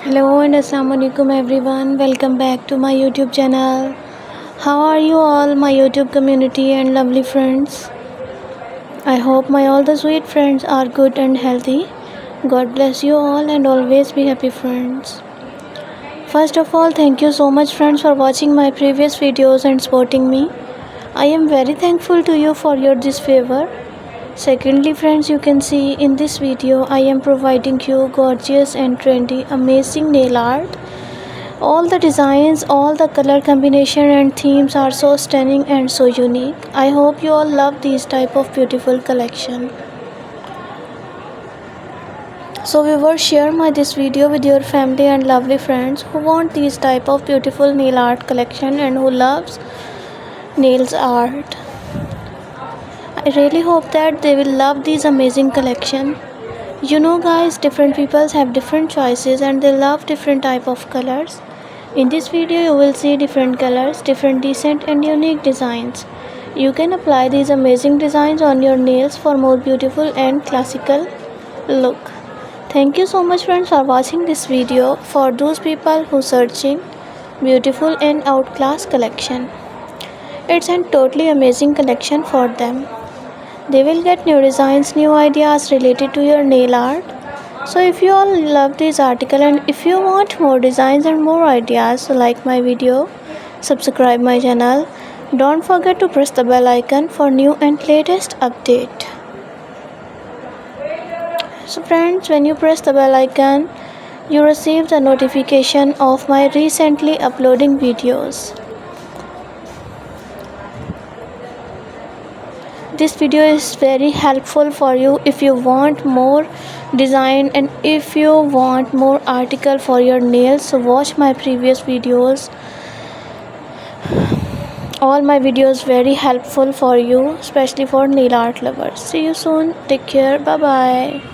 Hello and Assalamualaikum everyone. Welcome back to my YouTube channel. How are you all, my YouTube community and lovely friends? I hope my all the sweet friends are good and healthy. God bless you all and always be happy, friends. First of all, thank you so much, friends, for watching my previous videos and supporting me. I am very thankful to you for your this favor. Secondly, friends, you can see in this video I am providing you gorgeous and trendy amazing nail art. All the designs, all the color combination and themes are so stunning and so unique. I hope you all love these type of beautiful collection. So viewers, share my this video with your family and lovely friends who want these type of beautiful nail art collection and who loves nails art. I really hope that they will love these amazing collection. You know guys, different people have different choices and they love different type of colors. In this video you will see different colors, different decent and unique designs. You can apply these amazing designs on your nails for more beautiful and classical look. Thank you so much, friends, for watching this video. For those people who searching beautiful and outclass collection, it's a totally amazing collection for them. They will get new designs, new ideas related to your nail art. So if you all love this article and if you want more designs and more ideas, so like my video, subscribe my channel. Don't forget to press the bell icon for new and latest update. So friends, when you press the bell icon, you receive the notification of my recently uploading videos. This video is very helpful for you if you want more design and if you want more article for your nails. So watch my previous videos. All my videos very helpful for you, especially for nail art lovers. See you soon. Take care. Bye bye.